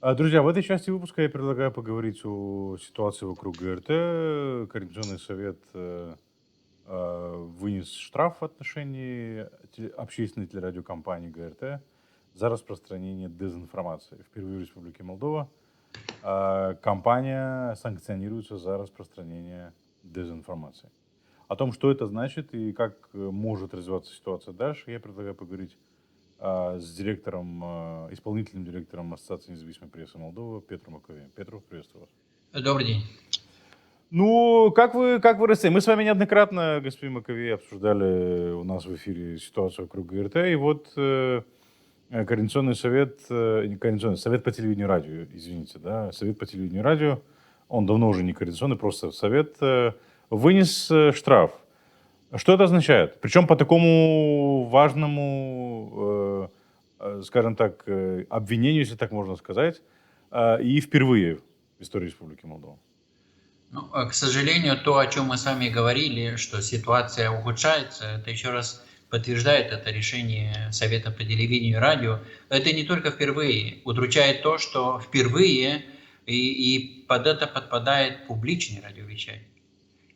Друзья, в этой части выпуска я предлагаю поговорить о ситуации вокруг ГРТ. Координационный совет вынес штраф в отношении общественной телерадиокомпании ГРТ за распространение дезинформации. Впервые в Республике Молдова компания санкционируется за распространение дезинформации. О том, что это значит и как может развиваться ситуация дальше, я предлагаю поговорить с директором, исполнительным директором Ассоциации независимой прессы Молдовы Петром Маковеем. Петру, приветствую вас. Добрый день. Ну, как вы расцениваете? Мы с вами неоднократно, господин Маковей, обсуждали у нас в эфире ситуацию вокруг ГРТ, и вот Координационный совет, не Координационный, Совет по телевидению и радио, извините, да, Совет по телевидению и радио, он давно уже не координационный, просто совет, вынес штраф. Что это означает? Причем по такому важному, скажем так, обвинению, если так можно сказать, и впервые в истории Республики Молдова. К сожалению, то, о чем мы с вами говорили, что ситуация ухудшается, это еще раз подтверждает это решение Совета по телевидению и радио. Это не только впервые. Удручает то, что впервые и под это подпадает публичный радиовещатель.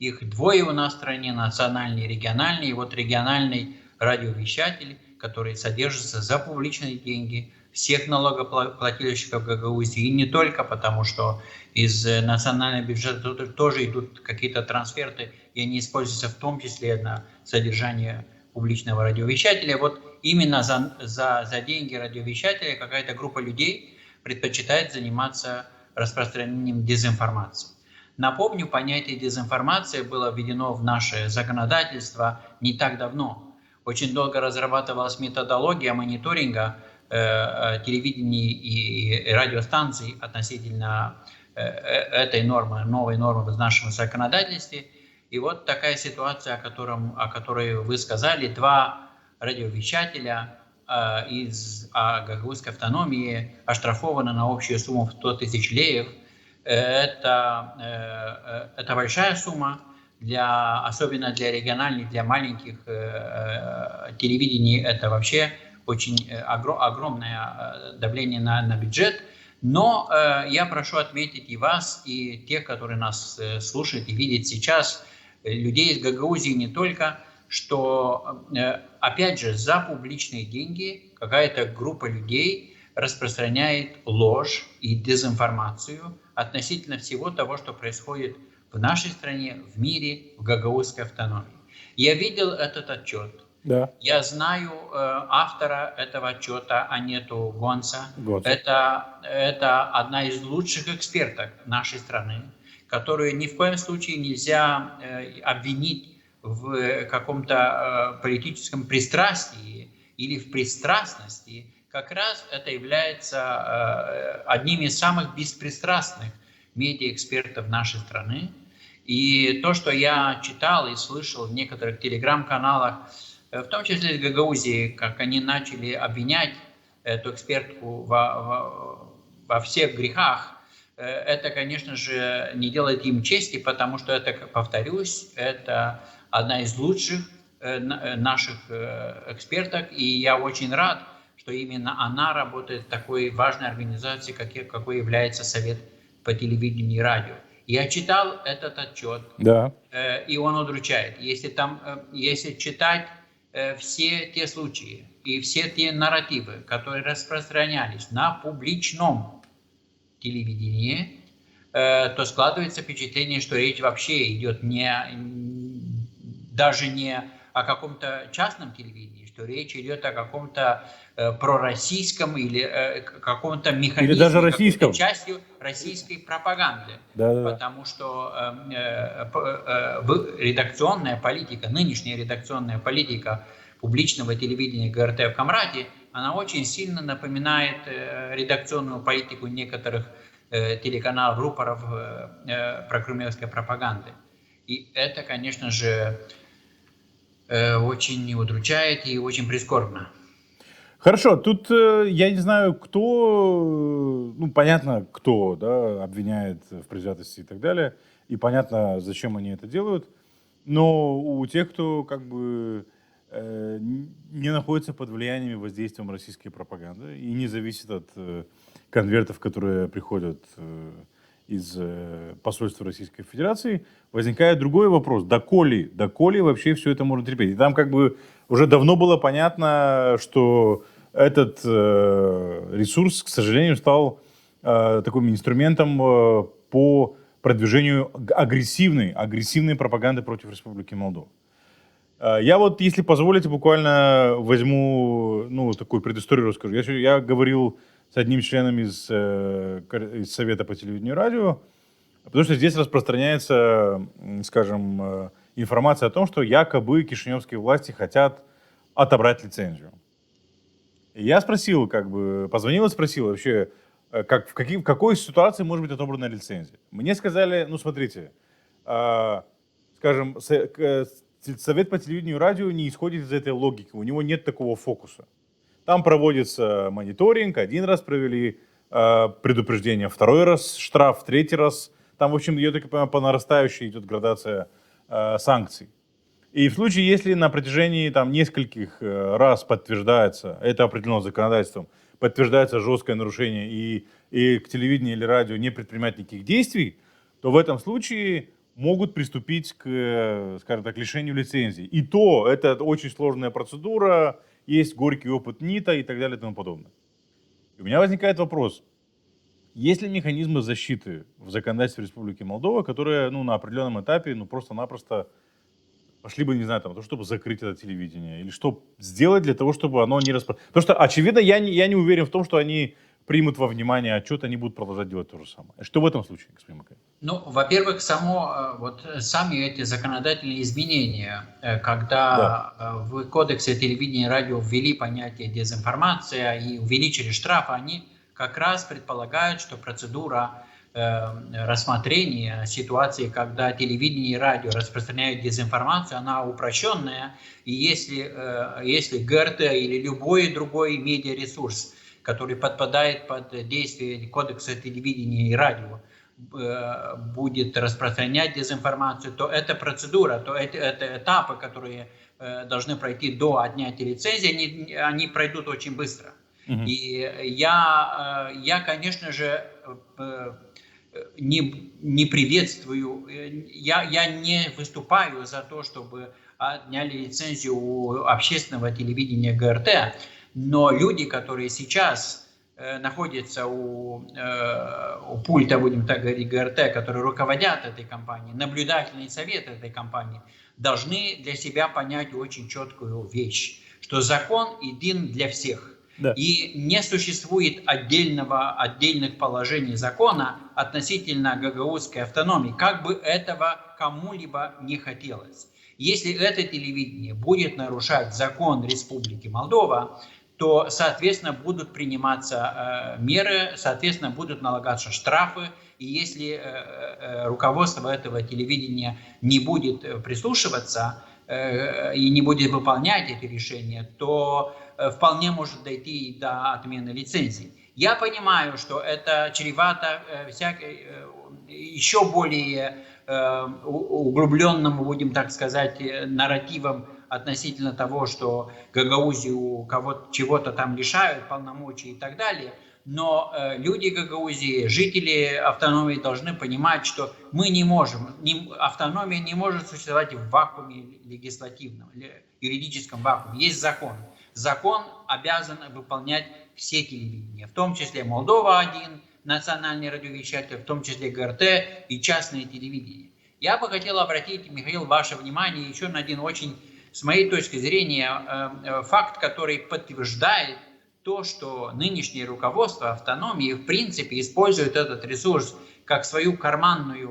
Их двое у нас в стране, национальный и региональный. И вот региональный радиовещатель, который содержится за публичные деньги всех налогоплательщиков Гагаузии, и не только, потому что из национального бюджета тоже идут какие-то трансферты, и они используются в том числе на содержание публичного радиовещателя. Вот именно за деньги радиовещателя какая-то группа людей предпочитает заниматься распространением дезинформации. Напомню, понятие дезинформации было введено в наше законодательство не так давно. Очень долго разрабатывалась методология мониторинга телевидения и радиостанций относительно этой нормы, новой нормы в нашем законодательстве. И вот такая ситуация, о которой вы сказали, два радиовещателя из Гагаузской автономии оштрафованы на общую сумму в 100 тысяч леев. Это большая сумма, особенно для региональных, для маленьких телевидений. Это вообще очень огромное давление на бюджет. Но я прошу отметить и вас, и тех, которые нас слушают и видят сейчас, людей из Гагаузии не только, что, опять же, за публичные деньги какая-то группа людей распространяет ложь и дезинформацию относительно всего того, что происходит в нашей стране, в мире, в Гагаузской автономии. Я видел этот отчет. Да. Я знаю автора этого отчета, Анету Гонца. Год. Это одна из лучших эксперток нашей страны, которую ни в коем случае нельзя обвинить в каком-то политическом пристрастии или в пристрастности. Как раз это является одним из самых беспристрастных медиаэкспертов нашей страны. И то, что я читал и слышал в некоторых телеграм-каналах, в том числе в Гагаузии, как они начали обвинять эту экспертку во всех грехах, это, конечно же, не делает им чести, потому что это, повторюсь, это одна из лучших наших эксперток, и я очень рад, что именно она работает в такой важной организации, какой является Совет по телевидению и радио. Я читал этот отчет, Да. И он удручает. Если читать все те случаи и все те нарративы, которые распространялись на публичном телевидении, то складывается впечатление, что речь вообще идет даже не о каком-то частном телевидении, что речь идет о каком-то пророссийском или каком-то механизме, Или даже российском. частью российской пропаганды. Да. Потому что редакционная политика, нынешняя редакционная политика публичного телевидения ГРТ в Камрате, она очень сильно напоминает редакционную политику некоторых телеканалов, рупоров прокремлевской пропаганды. И это, конечно же, очень удручает и очень прискорбно. Хорошо, тут я не знаю, кто, понятно, кто, да, обвиняет в предвзятости и так далее, и понятно, зачем они это делают, но у тех, кто как бы не находится под влиянием и воздействием российской пропаганды и не зависит от конвертов, которые приходят из посольства Российской Федерации, возникает другой вопрос. Доколе вообще все это можно терпеть? И там как бы уже давно было понятно, что этот ресурс, к сожалению, стал таким инструментом по продвижению агрессивной пропаганды против Республики Молдова. Я вот, если позволите, буквально возьму, такую предысторию расскажу. Я говорил с одним членом из Совета по телевидению и радио, потому что здесь распространяется, скажем, информация о том, что якобы кишиневские власти хотят отобрать лицензию. И я спросил, позвонил и спросил вообще, в какой ситуации может быть отобрана лицензия. Мне сказали, смотрите, скажем, Совет по телевидению и радио не исходит из этой логики, у него нет такого фокуса. Там проводится мониторинг, один раз провели предупреждение, второй раз штраф, третий раз. Там, в общем, я так понимаю, по нарастающей идет градация санкций. И в случае, если на протяжении нескольких раз подтверждается, это определено законодательством, подтверждается жесткое нарушение и к телевидению или радио не предпринимать никаких действий, то в этом случае могут приступить к, скажем так, лишению лицензии. И то это очень сложная процедура, есть горький опыт НИТа и так далее и тому подобное. И у меня возникает вопрос. Есть ли механизмы защиты в законодательстве Республики Молдова, которые на определенном этапе просто-напросто пошли бы, не знаю, то, чтобы закрыть это телевидение, или что сделать для того, чтобы оно не распространялось? Потому что, очевидно, я не уверен в том, что они примут во внимание отчет, они будут продолжать делать то же самое. Что в этом случае, господин Макарев? Во-первых, сами эти законодательные изменения, когда в Кодексе телевидения и радио ввели понятие дезинформация и увеличили штрафы, они как раз предполагают, что процедура рассмотрения ситуации, когда телевидение и радио распространяют дезинформацию, она упрощенная, и если ГРТ или любой другой медиаресурс, который подпадает под действие Кодекса телевидения и радио, будет распространять дезинформацию, то эта процедура, то это этапы, которые должны пройти до отнятия лицензии, они пройдут очень быстро. И я, конечно же, не приветствую, я не выступаю за то, чтобы отняли лицензию у общественного телевидения ГРТ, но люди, которые сейчас находятся у пульта, будем так говорить, ГРТ, которые руководят этой компанией, наблюдательный совет этой компании, должны для себя понять очень четкую вещь, что закон един для всех. Да. И не существует отдельных положений закона относительно гагаузской автономии, как бы этого кому-либо не хотелось. Если это телевидение будет нарушать закон Республики Молдова, то, соответственно, будут приниматься меры, соответственно, будут налагаться штрафы. И если руководство этого телевидения не будет прислушиваться и не будет выполнять эти решения, то вполне может дойти и до отмены лицензии. Я понимаю, что это чревато еще более углубленным, будем так сказать, нарративом относительно того, что Гагаузию кого-то чего-то там лишают полномочий и так далее. Но люди Гагаузии, жители автономии должны понимать, что мы не можем, автономия не может существовать в вакууме легислативном, юридическом вакууме. Есть закон. Закон обязан выполнять все телевидения, в том числе Молдова-1, национальный радиовещатель, в том числе ГРТ и частные телевидения. Я бы хотел обратить, Михаил, ваше внимание еще на один очень, с моей точки зрения, факт, который подтверждает то, что нынешнее руководство автономии в принципе использует этот ресурс как свою карманную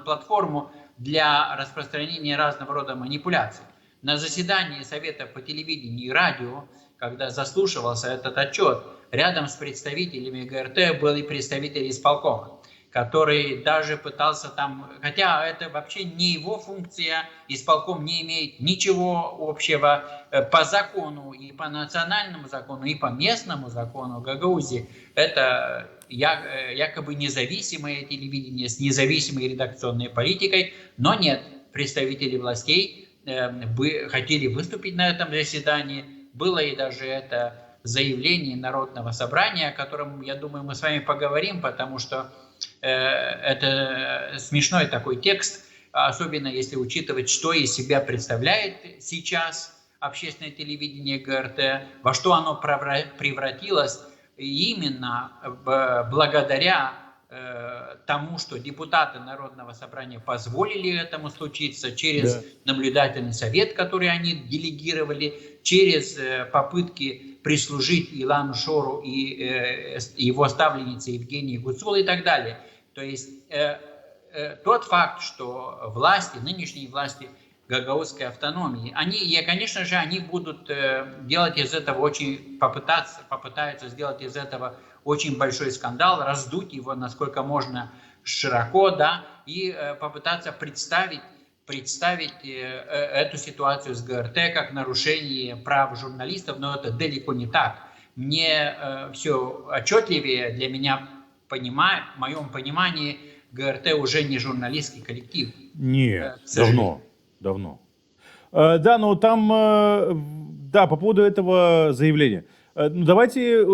платформу для распространения разного рода манипуляций. На заседании Совета по телевидению и радио, когда заслушивался этот отчет, рядом с представителями ГРТ был и представитель исполкома, который даже пытался там, хотя это вообще не его функция, исполком не имеет ничего общего по закону, и по национальному закону, и по местному закону Гагаузии. Это якобы независимое телевидение с независимой редакционной политикой, но нет, представители властей хотели выступить на этом заседании. Было и даже это заявление Народного собрания, о котором, я думаю, мы с вами поговорим, потому что это смешной такой текст, особенно если учитывать, что из себя представляет сейчас общественное телевидение ГРТ, во что оно превратилось именно благодаря тому, что депутаты Народного собрания позволили этому случиться через наблюдательный совет, который они делегировали, через попытки прислужить Илану Шору и его ставленнице Евгении Гуцул и так далее. То есть тот факт, что власти, нынешние власти гагаузской автономии, конечно же, они будут делать из этого попытаются сделать из этого очень большой скандал, раздуть его насколько можно широко, да, и попытаться представить эту ситуацию с ГРТ как нарушение прав журналистов, но это далеко не так. Мне все отчетливее, для меня, в моем понимании, ГРТ уже не журналистский коллектив. Нет, давно. Да, но там, да, по поводу этого заявления. Ну, давайте,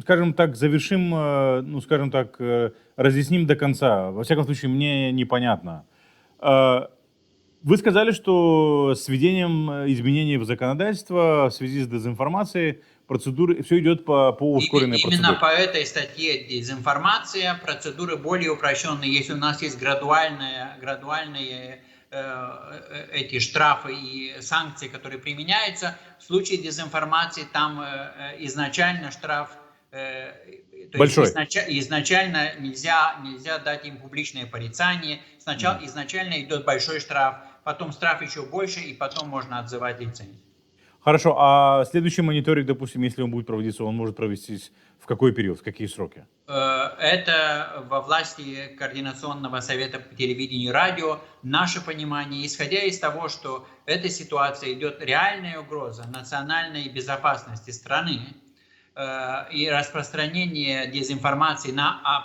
скажем так, завершим, ну, скажем так, разъясним до конца. Во всяком случае, мне непонятно. Вы сказали, что с введением изменений в законодательство в связи с дезинформацией процедуры, все идет по ускоренной процедуре. Именно по этой статье дезинформация, процедуры более упрощенные. Если у нас есть градуальные эти штрафы и санкции, которые применяются, в случае дезинформации там изначально штраф, большой. Изначально нельзя дать им публичное порицание. Сначала изначально идет большой штраф, потом штраф еще больше, и потом можно отзывать лицензию. Хорошо, а следующий мониторинг, допустим, если он будет проводиться, он может провестись в какой период, в какие сроки? Это во власти Координационного совета по телевидению и радио. Наше понимание, исходя из того, что эта ситуация идет реальная угроза национальной безопасности страны и распространение дезинформации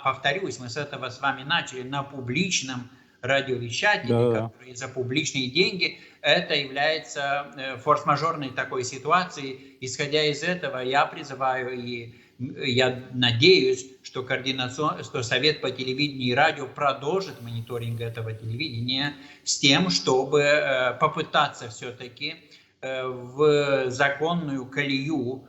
повторюсь, мы с этого с вами начали, на публичном радиовещателе, который за публичные деньги, это является форс-мажорной такой ситуацией. Исходя из этого, я призываю и я надеюсь, что Совет по телевидению и радио продолжит мониторинг этого телевидения с тем, чтобы попытаться все-таки в законную колею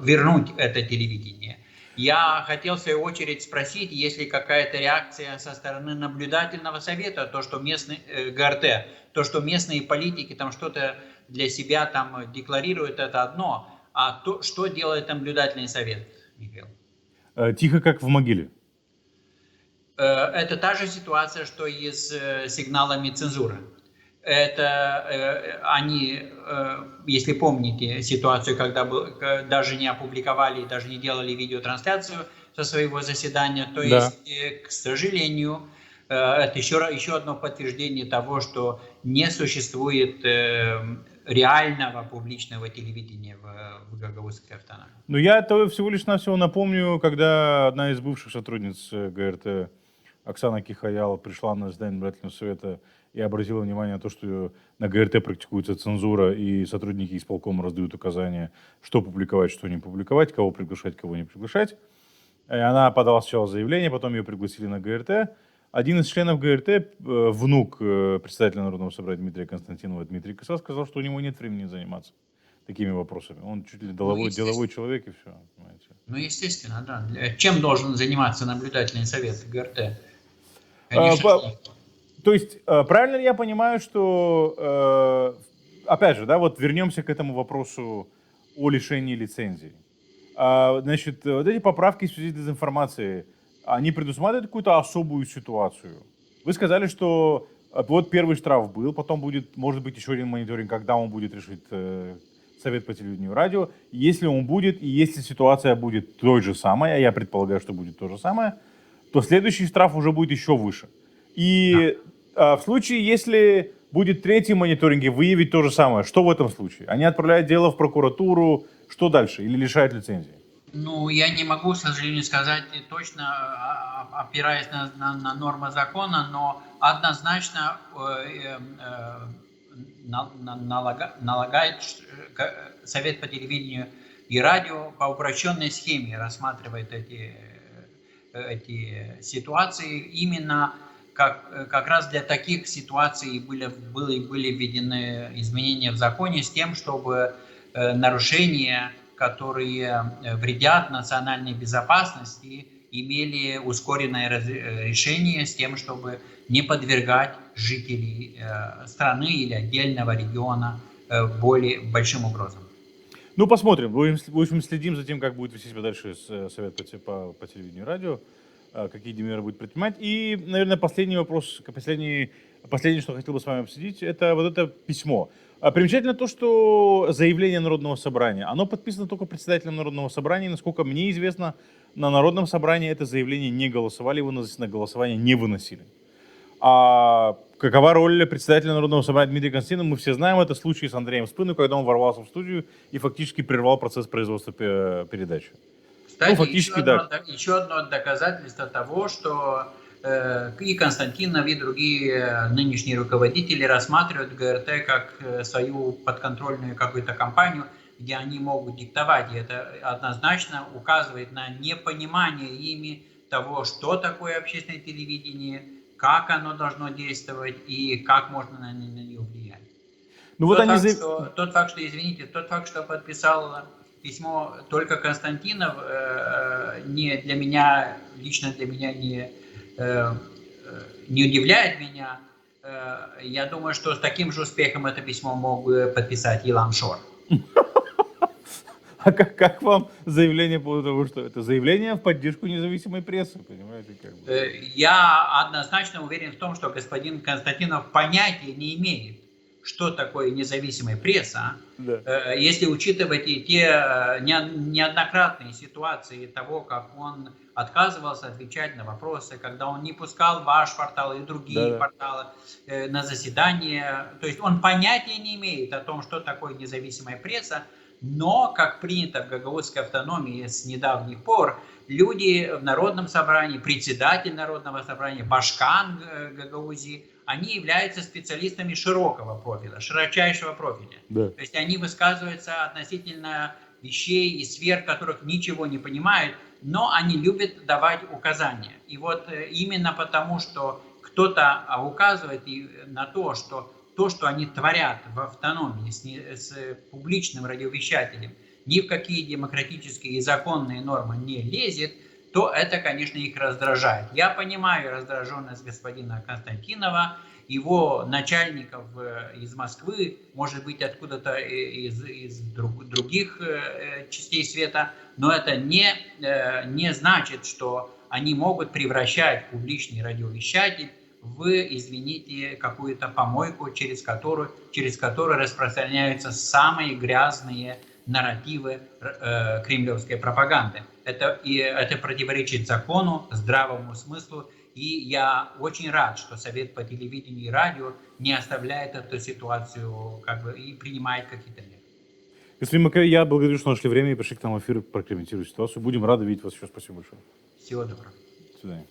вернуть это телевидение. Я хотел в свою очередь спросить, есть ли какая-то реакция со стороны наблюдательного совета, то, что ГРТ, то, что местные политики там что-то для себя там декларируют, это одно, а то, что делает наблюдательный совет, Михаил? Тихо, как в могиле. Это та же ситуация, что и с сигналами цензуры. Это они, если помните ситуацию, когда даже не опубликовали, даже не делали видеотрансляцию со своего заседания, то есть, к сожалению, это еще одно подтверждение того, что не существует реального публичного телевидения в гагаузской автономии. Ну, я всего лишь навсего напомню, когда одна из бывших сотрудниц ГРТ, Оксана Кихаяла, пришла на заседание наблюдательного совета и обратила внимание на то, что на ГРТ практикуется цензура, и сотрудники исполкома раздают указания, что публиковать, что не публиковать, кого приглашать, кого не приглашать. И она подала сначала заявление, потом ее пригласили на ГРТ. Один из членов ГРТ, внук председателя Народного собрания Дмитрия Константинова, Дмитрий Косас, сказал, что у него нет времени заниматься такими вопросами. Он чуть ли деловой человек, и все. Понимаете. Ну, естественно, да. Чем должен заниматься наблюдательный совет ГРТ? Конечно, то есть, правильно ли я понимаю, что, опять же, да, вот вернемся к этому вопросу о лишении лицензии. Значит, вот эти поправки в связи с дезинформацией, они предусматривают какую-то особую ситуацию? Вы сказали, что вот первый штраф был, потом может быть еще один мониторинг, когда он будет решить Совет по телевидению и радио. Если он будет, и если ситуация будет той же самой, а я предполагаю, что будет то же самое, то следующий штраф уже будет еще выше. И в случае, если будет третий мониторинг и выявить то же самое, что в этом случае? Они отправляют дело в прокуратуру, что дальше? Или лишают лицензии? Ну, я не могу, к сожалению, сказать точно, опираясь на нормы закона, но однозначно налагает Совет по телевидению и радио по упрощенной схеме рассматривает эти ситуации. Именно как раз для таких ситуаций были введены изменения в законе с тем, чтобы нарушения, которые вредят национальной безопасности, имели ускоренное решение с тем, чтобы не подвергать жителей страны или отдельного региона более большим угрозам. Ну, посмотрим. В общем, следим за тем, как будет вести себя дальше Совет по телевидению и радио, какие меры будет предпринимать. И, наверное, последний вопрос, последнее, что хотел бы с вами обсудить, это вот это письмо. Примечательно то, что заявление Народного собрания, оно подписано только председателем Народного собрания. Насколько мне известно, на Народном собрании это заявление не голосовали, его на голосование не выносили. А какова роль председателя Народного собрания Дмитрия Константинова, мы все знаем. Это случай с Андреем Спыной, когда он ворвался в студию и фактически прервал процесс производства передачи. Кстати, Фактически, да. еще одно доказательство того, что и Константинов, и другие нынешние руководители рассматривают ГРТ как свою подконтрольную какую-то компанию, где они могут диктовать. И это однозначно указывает на непонимание ими того, что такое общественное телевидение, как оно должно действовать и как можно на нее влиять. Ну, вот Тот факт, что подписал письмо только Константинов, для меня не удивляет меня. Я думаю, что с таким же успехом это письмо мог бы подписать Илон Шор. А как вам заявление по поводу того, что это заявление в поддержку независимой прессы, понимаете? Я однозначно уверен в том, что господин Константинов понятия не имеет, что такое независимая пресса, Да. если учитывать и те неоднократные ситуации того, как он отказывался отвечать на вопросы, когда он не пускал ваш портал и другие порталы на заседания. То есть он понятия не имеет о том, что такое независимая пресса, но, как принято в гагаузской автономии с недавних пор, люди в Народном собрании, председатель Народного собрания, Башкан Гагаузии, они являются специалистами широкого профиля, широчайшего профиля. Да. То есть они высказываются относительно вещей и сфер, которых ничего не понимают, но они любят давать указания. И вот именно потому, что кто-то указывает на то, что они творят в автономии с публичным радиовещателем, ни в какие демократические и законные нормы не лезет, то это, конечно, их раздражает. Я понимаю раздраженность господина Константинова, его начальников из Москвы, может быть, откуда-то из других частей света, но это не значит, что они могут превращать публичный радиовещатель в, извините, какую-то помойку, через которую распространяются самые грязные нарративы кремлевской пропаганды. Это противоречит закону, здравому смыслу, и я очень рад, что Совет по телевидению и радио не оставляет эту ситуацию и принимает какие-то меры. Господин Маковей, я благодарю, что нашли время и пришли к нам в эфир прокомментировать ситуацию. Будем рады видеть вас еще. Спасибо большое. Всего доброго. До свидания.